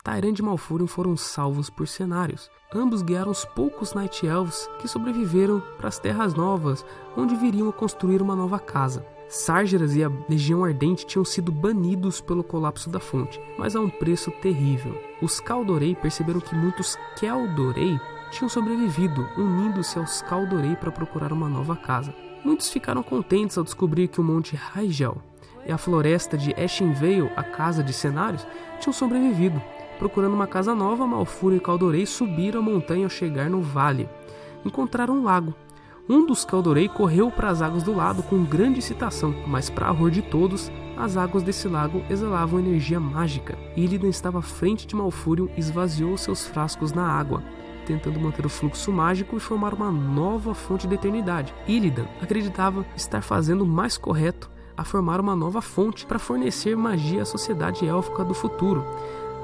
Tyrande e Malfurion foram salvos por Cenarius. Ambos guiaram os poucos Night Elves que sobreviveram para as Terras Novas, onde viriam a construir uma nova casa. Sargeras e a Legião Ardente tinham sido banidos pelo colapso da fonte, mas a um preço terrível. Os Kaldorei perceberam que muitos Keldorei tinham sobrevivido, unindo-se aos Kaldorei para procurar uma nova casa. Muitos ficaram contentes ao descobrir que o Monte Hyjal e a floresta de Ashen Vale, a casa de Cenarius, tinham sobrevivido. Procurando uma casa nova, Malfurion e Kaldorei subiram a montanha ao chegar no vale. Encontraram um lago. Um dos Kaldorei correu para as águas do lado com grande excitação, mas para horror de todos, as águas desse lago exalavam energia mágica. Illidan estava à frente de Malfurion e esvaziou seus frascos na água, tentando manter o fluxo mágico e formar uma nova fonte da eternidade. Illidan acreditava estar fazendo o mais correto a formar uma nova fonte para fornecer magia à sociedade élfica do futuro,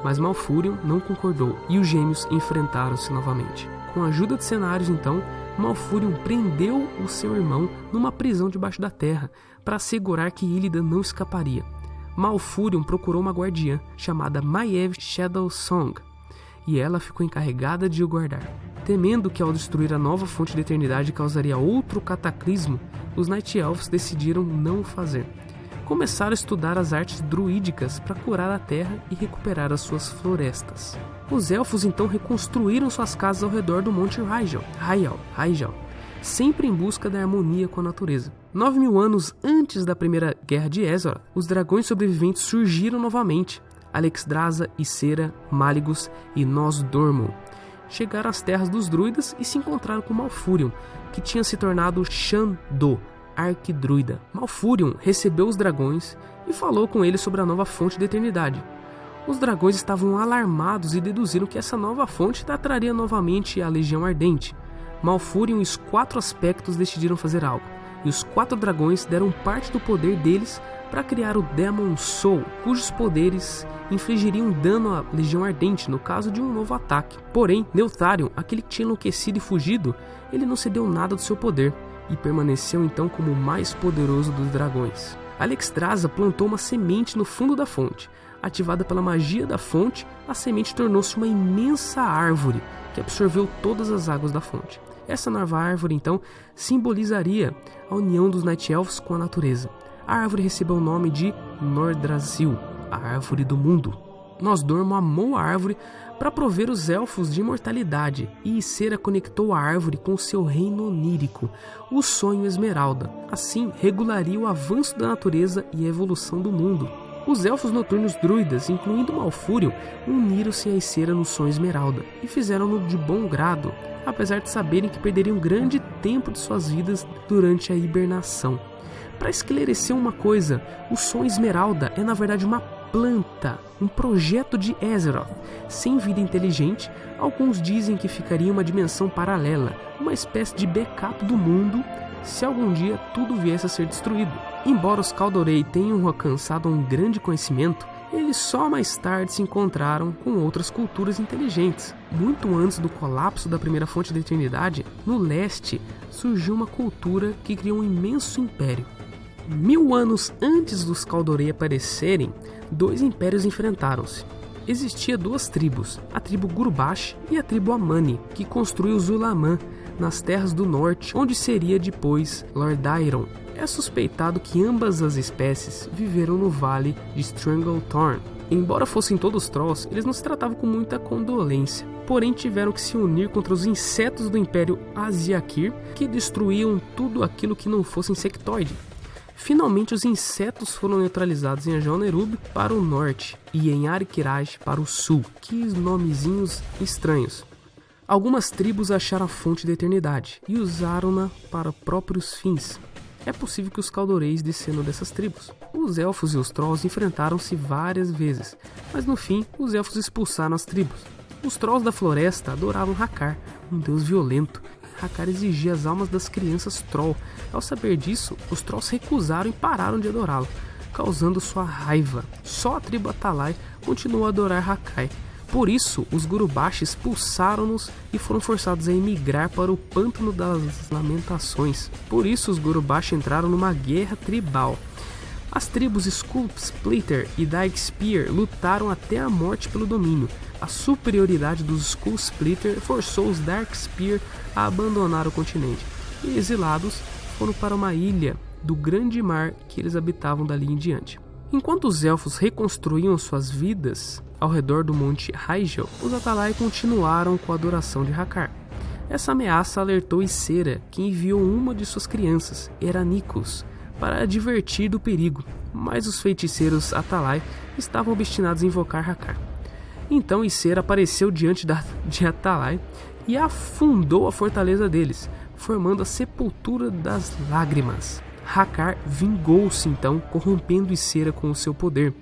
mas Malfurion não concordou e os gêmeos enfrentaram-se novamente. Com a ajuda de Cenarius, então, Malfurion prendeu o seu irmão numa prisão debaixo da terra para assegurar que Illidan não escaparia. Malfurion procurou uma guardiã chamada Maiev Shadowsong e ela ficou encarregada de o guardar. Temendo que ao destruir a nova fonte da eternidade causaria outro cataclismo, os Night Elves decidiram não o fazer. Começaram a estudar as artes druídicas para curar a terra e recuperar as suas florestas. Os elfos então reconstruíram suas casas ao redor do Monte Hyjal, sempre em busca da harmonia com a natureza. 9.000 anos antes da primeira guerra de Ezora, os dragões sobreviventes surgiram novamente. Alexstrasza, Ysera, Malygos e Nosdormu chegaram às terras dos druidas e se encontraram com Malfurion, que tinha se tornado Shan-Do, arquidruida. Malfurion recebeu os dragões e falou com eles sobre a nova fonte da eternidade. Os dragões estavam alarmados e deduziram que essa nova fonte atraria novamente a Legião Ardente. Malfurion e os 4 aspectos decidiram fazer algo, e os 4 dragões deram parte do poder deles para criar o Demon Soul, cujos poderes infligiriam dano à Legião Ardente no caso de um novo ataque. Porém, Neltharion, aquele que tinha enlouquecido e fugido, ele não cedeu nada do seu poder e permaneceu então como o mais poderoso dos dragões. Alexstrasza plantou uma semente no fundo da fonte. Ativada pela magia da fonte, a semente tornou-se uma imensa árvore que absorveu todas as águas da fonte. Essa nova árvore então simbolizaria a união dos Night Elves com a natureza. A árvore recebeu o nome de Nordrassil, a árvore do mundo. Nosdormu amou a árvore para prover os elfos de imortalidade, e Ysera conectou a árvore com seu reino onírico, o sonho Esmeralda. Assim, regularia o avanço da natureza e a evolução do mundo. Os elfos noturnos druidas, incluindo Malfurion, uniram-se a Ysera no sonho Esmeralda, e fizeram-no de bom grado, apesar de saberem que perderiam grande tempo de suas vidas durante a hibernação. Para esclarecer uma coisa, o sonho Esmeralda é na verdade uma planta, um projeto de Azeroth, sem vida inteligente. Alguns dizem que ficaria uma dimensão paralela, uma espécie de backup do mundo se algum dia tudo viesse a ser destruído. Embora os Kaldorei tenham alcançado um grande conhecimento, eles só mais tarde se encontraram com outras culturas inteligentes. Muito antes do colapso da primeira fonte da eternidade, no leste surgiu uma cultura que criou um imenso império. 1000 anos antes dos Kaldorei aparecerem, 2 impérios enfrentaram-se. Existia 2 tribos, a tribo Gurubash e a tribo Amani, que construiu Zulaman nas terras do norte, onde seria depois Lordaeron. É suspeitado que ambas as espécies viveram no vale de Stranglethorn. Embora fossem todos Trolls, eles não se tratavam com muita condolência. Porém, tiveram que se unir contra os insetos do Império Aziakir, que destruíam tudo aquilo que não fosse insectoide. Finalmente, os insetos foram neutralizados em Anjou-Nerub para o norte e em Arikiraj para o sul. Que nomezinhos estranhos. Algumas tribos acharam a fonte da eternidade e usaram-na para próprios fins. É possível que os Kaldoreis descendam dessas tribos. Os elfos e os trolls enfrentaram-se várias vezes, mas no fim, os elfos expulsaram as tribos. Os trolls da floresta adoravam Hakar, um deus violento. Hakar exigia as almas das crianças troll. Ao saber disso, os trolls recusaram e pararam de adorá-lo, causando sua raiva. Só a tribo Atalai continuou a adorar Hakar. Por isso, os Gurubash expulsaram-nos e foram forçados a emigrar para o Pântano das Lamentações. Por isso, os Gurubash entraram numa guerra tribal. As tribos Skull Splitter e Dyke Spear lutaram até a morte pelo domínio. A superioridade dos Skull Splitter forçou os Dark Spear a abandonar o continente, e exilados foram para uma ilha do grande mar que eles habitavam dali em diante. Enquanto os elfos reconstruíam suas vidas ao redor do monte Hyjal, os Atalai continuaram com a adoração de Hakkar. Essa ameaça alertou Ysera, que enviou uma de suas crianças, Eranikos, para advertir do perigo, mas os feiticeiros Atalai estavam obstinados em invocar Hakkar. Então Ysera apareceu diante de Atalai e afundou a fortaleza deles, formando a Sepultura das Lágrimas. Hakkar vingou-se então, corrompendo Ysera com o seu poder.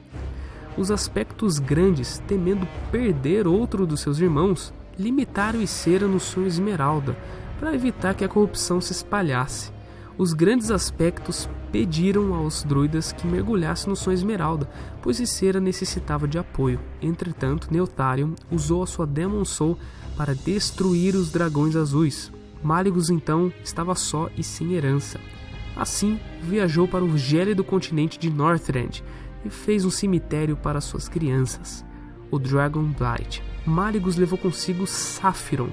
Os aspectos grandes, temendo perder outro dos seus irmãos, limitaram Ysera no sonho Esmeralda, para evitar que a corrupção se espalhasse. Os grandes aspectos pediram aos druidas que mergulhassem no sonho Esmeralda, pois Ysera necessitava de apoio. Entretanto, Neltharion usou a sua Demon Soul para destruir os dragões azuis. Malygos então estava só e sem herança. Assim, viajou para o gélido continente de Northrend e fez um cemitério para suas crianças, o Dragonblight. Malygos levou consigo Saphiron,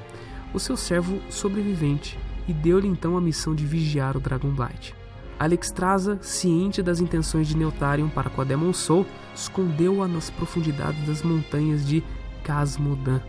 o seu servo sobrevivente, e deu-lhe então a missão de vigiar o Dragonblight. Alexstrasza, ciente das intenções de Neltharion para com a Demon Soul, escondeu-a nas profundidades das montanhas de Khaz Modan.